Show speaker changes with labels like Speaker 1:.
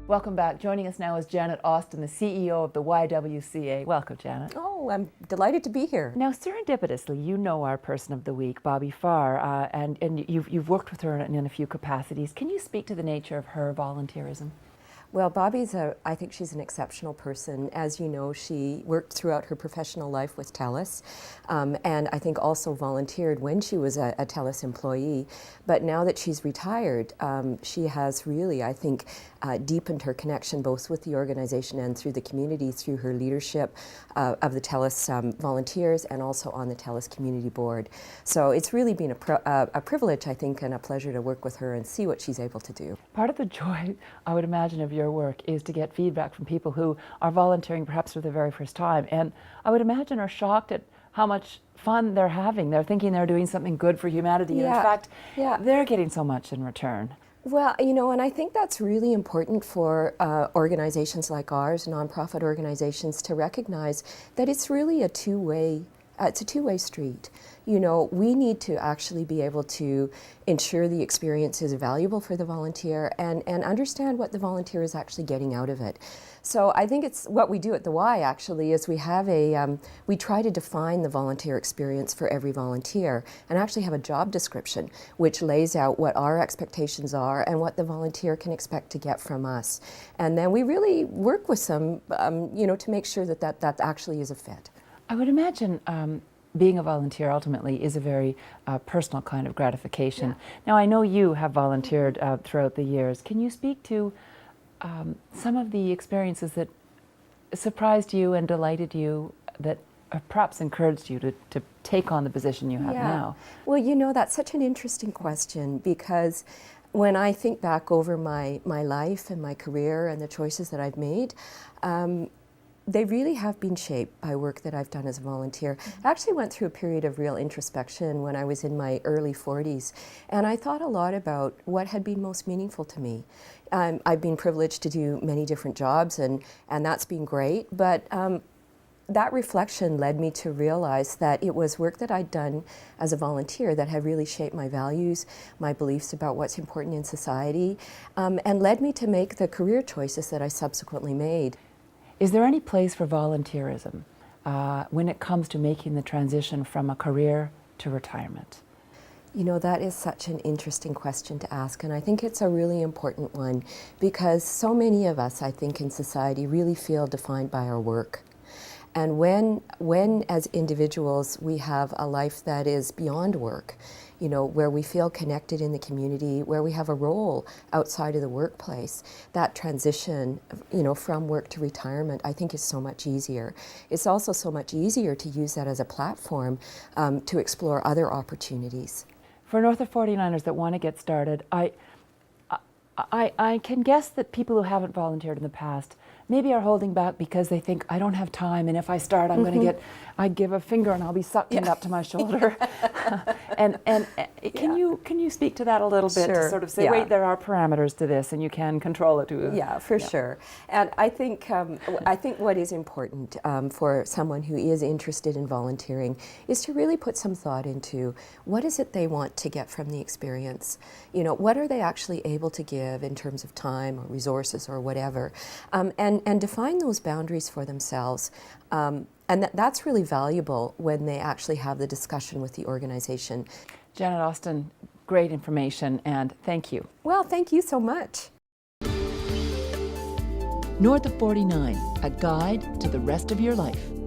Speaker 1: Welcome back. Joining us now is Janet Austin, the CEO of the YWCA. Welcome, Janet.
Speaker 2: Oh, I'm delighted to be here.
Speaker 1: Now, serendipitously, you know our person of the week, Bobby Farr, and you've worked with her in a few capacities. Can you speak to the nature of her volunteerism?
Speaker 2: Well, I think she's an exceptional person. As you know, she worked throughout her professional life with TELUS, and I think also volunteered when she was a TELUS employee. But now that she's retired, she has really, I think, deepened her connection both with the organization and through the community through her leadership of the TELUS volunteers and also on the TELUS Community Board. So it's really been a privilege, I think, and a pleasure to work with her and see what she's able to do.
Speaker 1: Part of the joy, I would imagine, of your work is to get feedback from people who are volunteering perhaps for the very first time, and I would imagine are shocked at how much fun they're having. They're thinking they're doing something good for humanity, and in fact, they're getting so much in return.
Speaker 2: Well, you know, and I think that's really important for organizations like ours, nonprofit organizations, to recognize that it's really a two-way street. You know, we need to actually be able to ensure the experience is valuable for the volunteer and understand what the volunteer is actually getting out of it. So I think it's what we do at the Y actually is we have we try to define the volunteer experience for every volunteer and actually have a job description which lays out what our expectations are and what the volunteer can expect to get from us. And then we really work with them, you know, to make sure that actually is a fit.
Speaker 1: I would imagine being a volunteer ultimately is a very personal kind of gratification. Now, I know you have volunteered throughout the years. Can you speak to some of the experiences that surprised you and delighted you, that perhaps encouraged you to take on the position you have now?
Speaker 2: Well, you know, that's such an interesting question, because when I think back over my life and my career and the choices that I've made, they really have been shaped by work that I've done as a volunteer. I actually went through a period of real introspection when I was in my early 40s, and I thought a lot about what had been most meaningful to me. I've been privileged to do many different jobs, and that's been great, but that reflection led me to realize that it was work that I'd done as a volunteer that had really shaped my values, my beliefs about what's important in society, and led me to make the career choices that I subsequently made.
Speaker 1: Is there any place for volunteerism when it comes to making the transition from a career to retirement?
Speaker 2: You know, that is such an interesting question to ask, and I think it's a really important one because so many of us, I think, in society really feel defined by our work. And when as individuals we have a life that is beyond work, you know, where we feel connected in the community, where we have a role outside of the workplace, that transition, you know, from work to retirement, I think is so much easier. It's also so much easier to use that as a platform to explore other opportunities.
Speaker 1: For North 49ers that want to get started, I can guess that people who haven't volunteered in the past maybe are holding back because they think, I don't have time, and if I start, I'm going to I give a finger and I'll be sucking up to my shoulder. and can you speak to that a little bit, to sort of say, wait, there are parameters to this, and you can control it too?
Speaker 2: Yeah, for sure. And I think what is important for someone who is interested in volunteering is to really put some thought into what is it they want to get from the experience. You know, what are they actually able to give in terms of time or resources or whatever, and define those boundaries for themselves. And that's really valuable when they actually have the discussion with the organization.
Speaker 1: Janet Austin, great information, and thank you.
Speaker 2: Well, thank you so much.
Speaker 3: North of 49, a guide to the rest of your life.